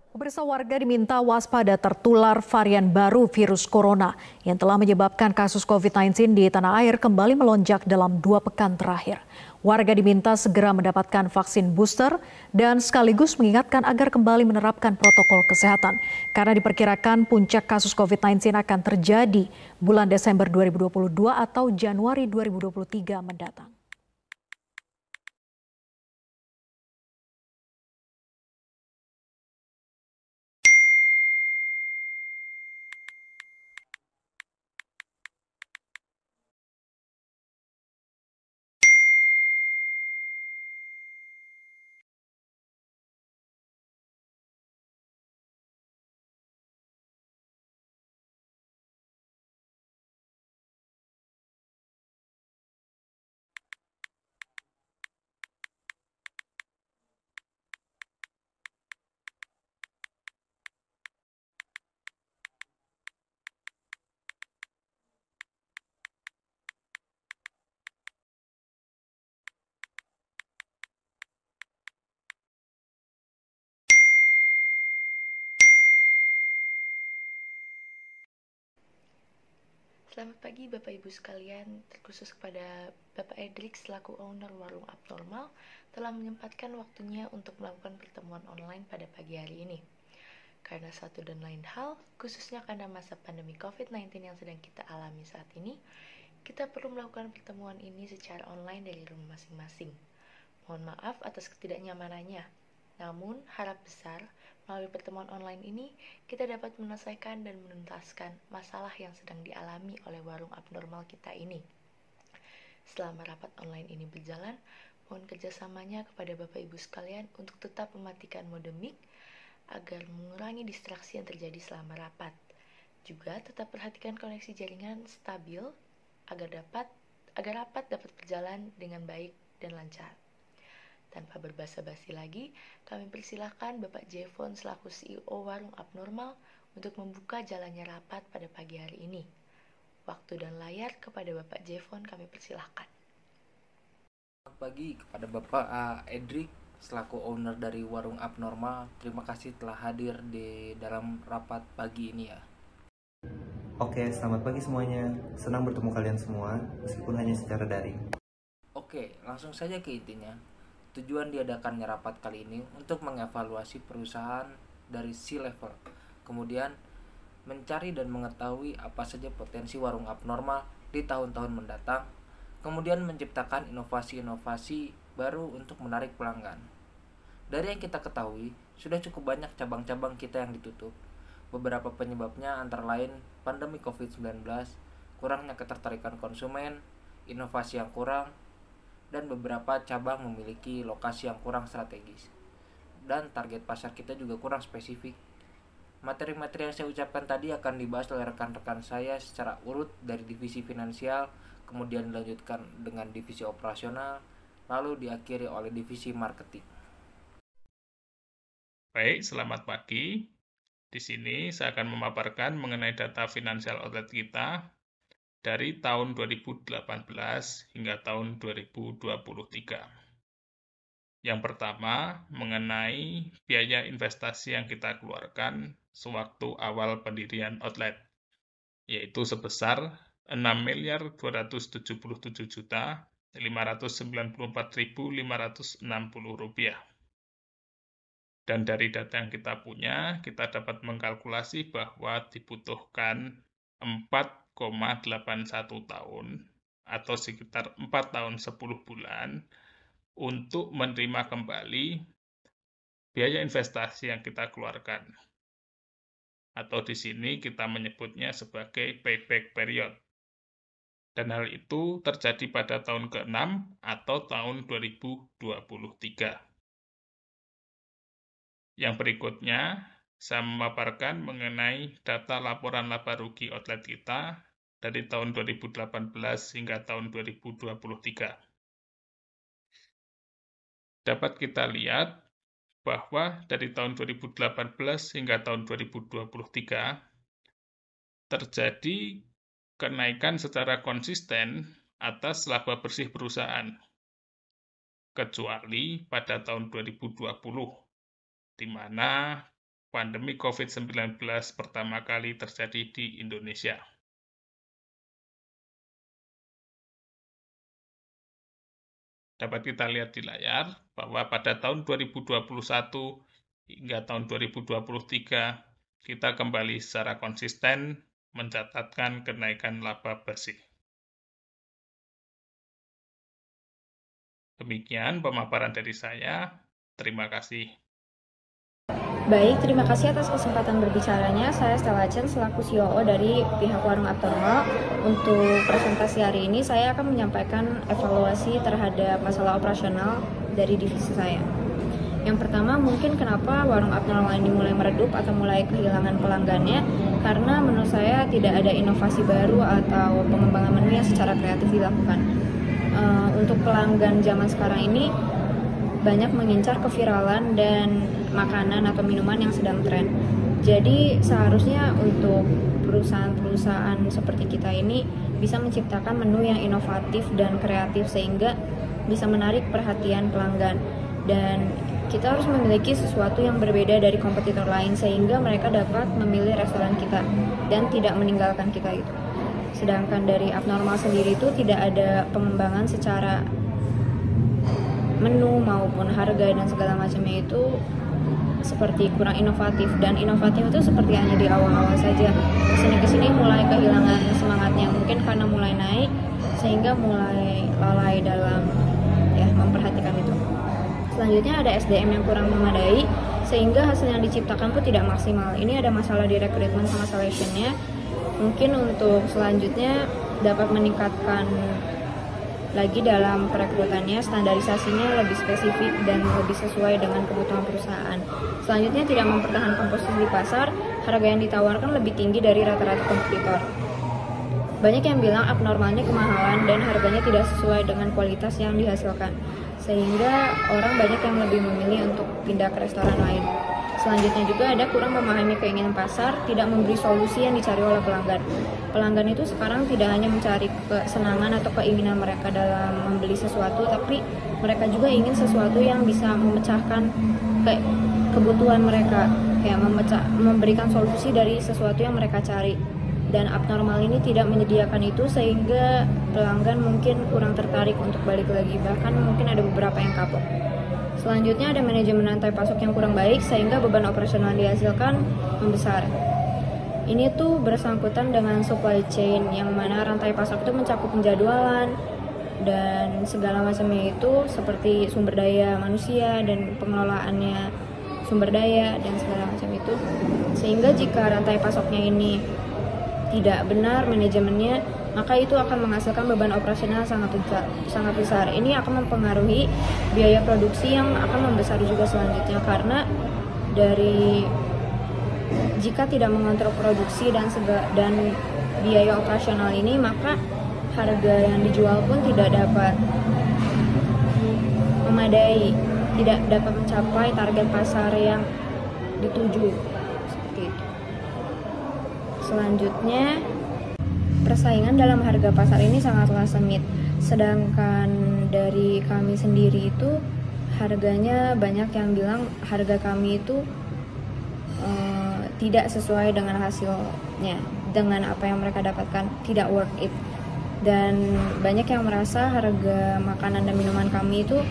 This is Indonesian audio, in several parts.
Pemirsa, warga diminta waspada tertular varian baru virus corona yang telah menyebabkan kasus COVID-19 di tanah air kembali melonjak dalam 2 pekan terakhir. Warga diminta segera mendapatkan vaksin booster dan sekaligus mengingatkan agar kembali menerapkan protokol kesehatan. Karena diperkirakan puncak kasus COVID-19 akan terjadi bulan Desember 2022 atau Januari 2023 mendatang. Selamat pagi Bapak Ibu sekalian, terkhusus kepada Bapak Edric selaku owner Warung Abnormal telah menyempatkan waktunya untuk melakukan pertemuan online pada pagi hari ini. Karena satu dan lain hal, khususnya karena masa pandemi COVID-19 yang sedang kita alami saat ini, kita perlu melakukan pertemuan ini secara online dari rumah masing-masing. Mohon maaf atas ketidaknyamanannya. Namun, harap besar, melalui pertemuan online ini, kita dapat menyelesaikan dan menuntaskan masalah yang sedang dialami oleh warung abnormal kita ini. Selama rapat online ini berjalan, mohon kerjasamanya kepada Bapak Ibu sekalian untuk tetap mematikan mode mic agar mengurangi distraksi yang terjadi selama rapat. Juga tetap perhatikan koneksi jaringan stabil agar rapat dapat berjalan dengan baik dan lancar. Tanpa berbasa-basi lagi, kami persilahkan Bapak Jevon selaku CEO Warung Abnormal untuk membuka jalannya rapat pada pagi hari ini. Waktu dan layar kepada Bapak Jevon kami persilahkan. Selamat pagi kepada Bapak Edric selaku owner dari Warung Abnormal. Terima kasih telah hadir di dalam rapat pagi ini ya. Oke, selamat pagi semuanya. Senang bertemu kalian semua, meskipun hanya secara daring. Oke, langsung saja ke intinya. Tujuan diadakannya rapat kali ini untuk mengevaluasi perusahaan dari C-level. Kemudian mencari dan mengetahui apa saja potensi warung abnormal di tahun-tahun mendatang. Kemudian menciptakan inovasi-inovasi baru untuk menarik pelanggan. Dari yang kita ketahui, sudah cukup banyak cabang-cabang kita yang ditutup. Beberapa penyebabnya antara lain pandemi COVID-19, kurangnya ketertarikan konsumen, inovasi yang kurang, dan beberapa cabang memiliki lokasi yang kurang strategis. Dan target pasar kita juga kurang spesifik. Materi-materi yang saya ucapkan tadi akan dibahas oleh rekan-rekan saya secara urut dari divisi finansial, kemudian dilanjutkan dengan divisi operasional, lalu diakhiri oleh divisi marketing. Baik, selamat pagi. Di sini saya akan memaparkan mengenai data finansial outlet kita dari tahun 2018 hingga tahun 2023. Yang pertama, mengenai biaya investasi yang kita keluarkan sewaktu awal pendirian outlet, yaitu sebesar Rp6.277.594.560. Dan dari data yang kita punya, kita dapat mengkalkulasi bahwa dibutuhkan 4,81 tahun atau sekitar 4 tahun 10 bulan untuk menerima kembali biaya investasi yang kita keluarkan. Atau di sini kita menyebutnya sebagai payback period. Dan hal itu terjadi pada tahun ke-6 atau tahun 2023. Yang berikutnya, saya memaparkan mengenai data laporan laba rugi outlet kita dari tahun 2018 hingga tahun 2023. Dapat kita lihat bahwa dari tahun 2018 hingga tahun 2023 terjadi kenaikan secara konsisten atas laba bersih perusahaan, kecuali pada tahun 2020, di mana pandemi COVID-19 pertama kali terjadi di Indonesia. Dapat kita lihat di layar bahwa pada tahun 2021 hingga tahun 2023 kita kembali secara konsisten mencatatkan kenaikan laba bersih. Demikian pemaparan dari saya. Terima kasih. Baik, terima kasih atas kesempatan berbicaranya. Saya Stella Chen selaku COO dari pihak Warung Abnormal. Untuk presentasi hari ini saya akan menyampaikan evaluasi terhadap masalah operasional dari divisi saya. Yang pertama, mungkin kenapa Warung Abnormal ini mulai meredup atau mulai kehilangan pelanggannya, karena menurut saya tidak ada inovasi baru atau pengembangan menu yang secara kreatif dilakukan. Untuk pelanggan zaman sekarang ini banyak mengincar keviralan dan makanan atau minuman yang sedang tren. Jadi seharusnya untuk perusahaan-perusahaan seperti kita ini bisa menciptakan menu yang inovatif dan kreatif sehingga bisa menarik perhatian pelanggan. Dan kita harus memiliki sesuatu yang berbeda dari kompetitor lain sehingga mereka dapat memilih restoran kita dan tidak meninggalkan kita itu. Sedangkan dari Abnormal sendiri itu tidak ada pengembangan secara menu maupun harga dan segala macamnya itu seperti kurang inovatif, dan inovatif itu seperti hanya di awal-awal saja. Kesini mulai kehilangan semangatnya, mungkin karena mulai naik sehingga mulai lalai dalam memperhatikan itu. Selanjutnya ada SDM yang kurang memadai sehingga hasil yang diciptakan pun tidak maksimal. Ini ada masalah di rekrutmen sama selection-nya. Mungkin untuk selanjutnya dapat meningkatkan lagi dalam perekrutannya, standarisasinya lebih spesifik dan lebih sesuai dengan kebutuhan perusahaan. Selanjutnya tidak mempertahankan posisi di pasar, harga yang ditawarkan lebih tinggi dari rata-rata kompetitor. Banyak yang bilang abnormalnya kemahalan dan harganya tidak sesuai dengan kualitas yang dihasilkan, sehingga orang banyak yang lebih memilih untuk pindah ke restoran lain. Selanjutnya juga ada kurang memahami keinginan pasar, tidak memberi solusi yang dicari oleh pelanggan. Pelanggan itu sekarang tidak hanya mencari kesenangan atau keinginan mereka dalam membeli sesuatu, tapi mereka juga ingin sesuatu yang bisa memecahkan kebutuhan mereka, kayak memberikan solusi dari sesuatu yang mereka cari. Dan Abnormal ini tidak menyediakan itu sehingga pelanggan mungkin kurang tertarik untuk balik lagi, bahkan mungkin ada beberapa yang kapok. Selanjutnya ada manajemen rantai pasok yang kurang baik sehingga beban operasional yang dihasilkan membesar. Ini tuh bersangkutan dengan supply chain yang mana rantai pasok itu mencakup penjadwalan dan segala macamnya itu seperti sumber daya manusia dan pengelolaannya sumber daya dan segala macam itu. Sehingga jika rantai pasoknya ini tidak benar manajemennya, maka itu akan menghasilkan beban operasional sangat besar. Ini akan mempengaruhi biaya produksi yang akan membesar juga selanjutnya, karena dari jika tidak mengontrol produksi dan biaya operasional ini, maka harga yang dijual pun tidak dapat memadai, tidak dapat mencapai target pasar yang dituju, seperti itu. Selanjutnya, persaingan dalam harga pasar ini sangatlah sengit. Sedangkan dari kami sendiri itu harganya banyak yang bilang harga kami itu tidak sesuai dengan hasilnya, dengan apa yang mereka dapatkan, tidak worth it. Dan banyak yang merasa harga makanan dan minuman kami itu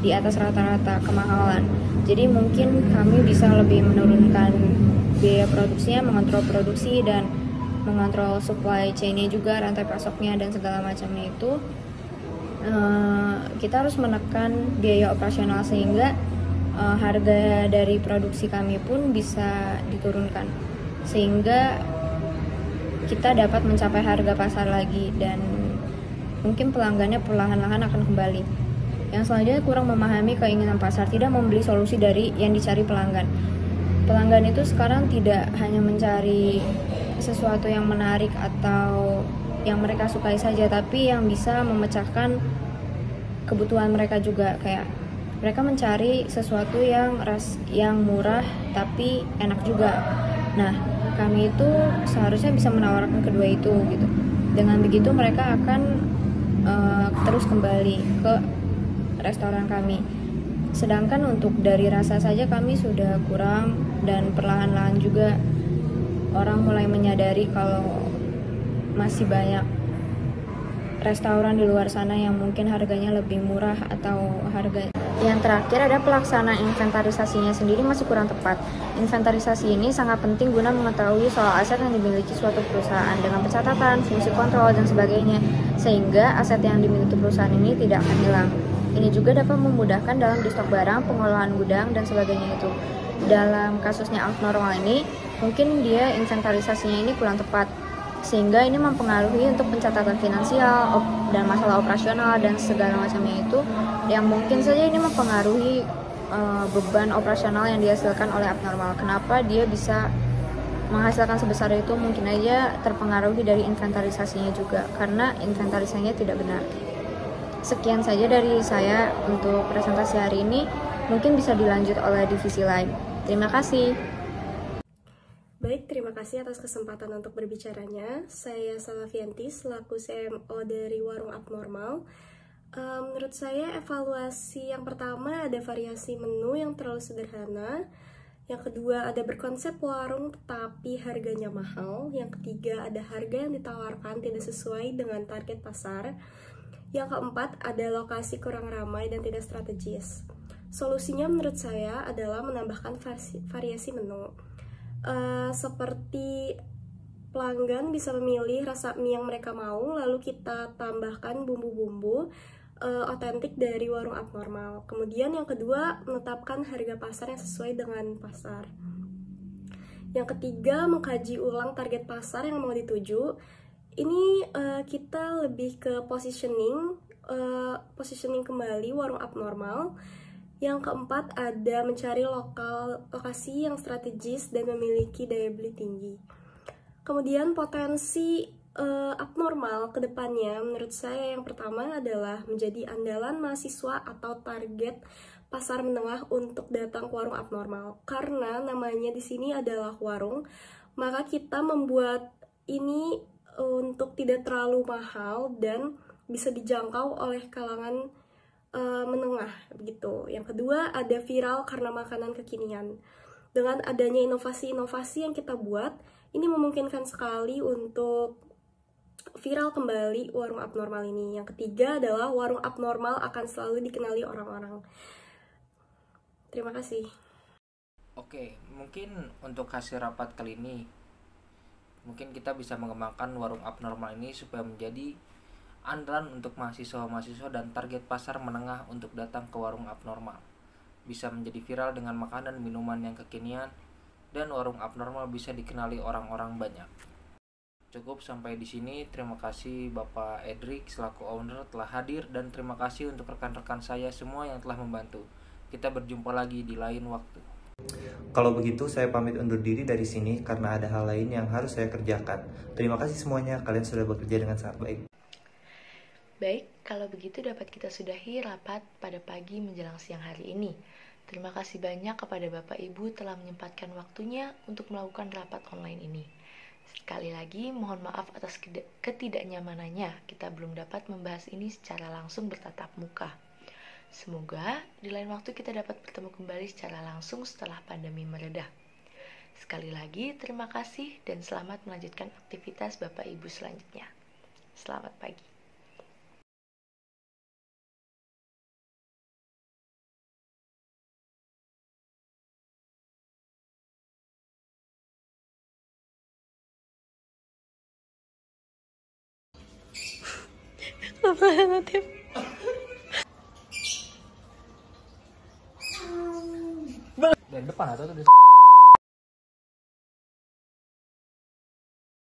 di atas rata-rata kemahalan. Jadi mungkin kami bisa lebih menurunkan biaya produksinya, mengontrol produksi dan mengontrol supply chain-nya juga, rantai pasoknya dan segala macamnya itu. Kita harus menekan biaya operasional sehingga harga dari produksi kami pun bisa diturunkan, sehingga kita dapat mencapai harga pasar lagi dan mungkin pelanggannya perlahan-lahan akan kembali. Yang selanjutnya kurang memahami keinginan pasar, tidak membeli solusi dari yang dicari pelanggan. Pelanggan itu sekarang tidak hanya mencari sesuatu yang menarik atau yang mereka sukai saja, tapi yang bisa memecahkan kebutuhan mereka juga. Kayak mereka mencari sesuatu yang murah tapi enak juga. Nah, kami itu seharusnya bisa menawarkan kedua itu gitu. Dengan begitu mereka akan terus kembali ke restoran kami. Sedangkan untuk dari rasa saja kami sudah kurang, dan perlahan-lahan juga orang mulai menyadari kalau masih banyak restoran di luar sana yang mungkin harganya lebih murah atau harga. Yang terakhir ada pelaksanaan inventarisasinya sendiri masih kurang tepat. Inventarisasi ini sangat penting guna mengetahui soal aset yang dimiliki suatu perusahaan dengan pencatatan, fungsi kontrol, dan sebagainya, sehingga aset yang dimiliki perusahaan ini tidak akan hilang. Ini juga dapat memudahkan dalam distok barang, pengelolaan gudang, dan sebagainya itu. Dalam kasusnya abnormal ini, mungkin dia inventarisasinya ini kurang tepat, sehingga ini mempengaruhi untuk pencatatan finansial dan masalah operasional dan segala macamnya itu, yang mungkin saja ini mempengaruhi beban operasional yang dihasilkan oleh abnormal. Kenapa dia bisa menghasilkan sebesar itu? Mungkin aja terpengaruhi dari inventarisasinya juga, karena inventarisasinya tidak benar. Sekian saja dari saya untuk presentasi hari ini, mungkin bisa dilanjut oleh divisi lain. Terima kasih. Baik, terima kasih atas kesempatan untuk berbicaranya. Saya Salavianti selaku CMO dari Warung Abnormal. Menurut saya evaluasi yang pertama ada variasi menu yang terlalu sederhana. Yang kedua ada berkonsep warung tetapi harganya mahal. Yang ketiga ada harga yang ditawarkan tidak sesuai dengan target pasar. Yang keempat ada lokasi kurang ramai dan tidak strategis. Solusinya menurut saya adalah menambahkan variasi menu. Seperti pelanggan bisa memilih rasa mie yang mereka mau, lalu kita tambahkan bumbu-bumbu otentik dari Warung Abnormal. Kemudian yang kedua, menetapkan harga pasar yang sesuai dengan pasar. Yang ketiga, mengkaji ulang target pasar yang mau dituju. Ini kita lebih ke positioning kembali Warung Abnormal. Yang keempat ada mencari lokasi yang strategis dan memiliki daya beli tinggi. Kemudian potensi abnormal ke depannya menurut saya yang pertama adalah menjadi andalan mahasiswa atau target pasar menengah untuk datang ke Warung Abnormal. Karena namanya di sini adalah warung, maka kita membuat ini untuk tidak terlalu mahal dan bisa dijangkau oleh kalangan menengah begitu. Yang kedua ada viral karena makanan kekinian. Dengan adanya inovasi-inovasi yang kita buat, ini memungkinkan sekali untuk viral kembali Warung Abnormal ini. Yang ketiga adalah Warung Abnormal akan selalu dikenali orang-orang. Terima kasih. Oke, mungkin untuk hasil rapat kali ini, mungkin kita bisa mengembangkan Warung Abnormal ini supaya menjadi andalan untuk mahasiswa-mahasiswa dan target pasar menengah untuk datang ke Warung Abnormal. Bisa menjadi viral dengan makanan minuman yang kekinian, dan Warung Abnormal bisa dikenali orang-orang banyak. Cukup sampai di sini. Terima kasih Bapak Edric selaku owner telah hadir, dan terima kasih untuk rekan-rekan saya semua yang telah membantu. Kita berjumpa lagi di lain waktu. Kalau begitu saya pamit undur diri dari sini karena ada hal lain yang harus saya kerjakan. Terima kasih semuanya, kalian sudah bekerja dengan sangat baik. Baik, kalau begitu dapat kita sudahi rapat pada pagi menjelang siang hari ini. Terima kasih banyak kepada Bapak Ibu telah menyempatkan waktunya untuk melakukan rapat online ini. Sekali lagi, mohon maaf atas ketidaknyamanannya, kita belum dapat membahas ini secara langsung bertatap muka. Semoga di lain waktu kita dapat bertemu kembali secara langsung setelah pandemi mereda. Sekali lagi, terima kasih dan selamat melanjutkan aktivitas Bapak Ibu selanjutnya. Selamat pagi. Dari depan atau tuh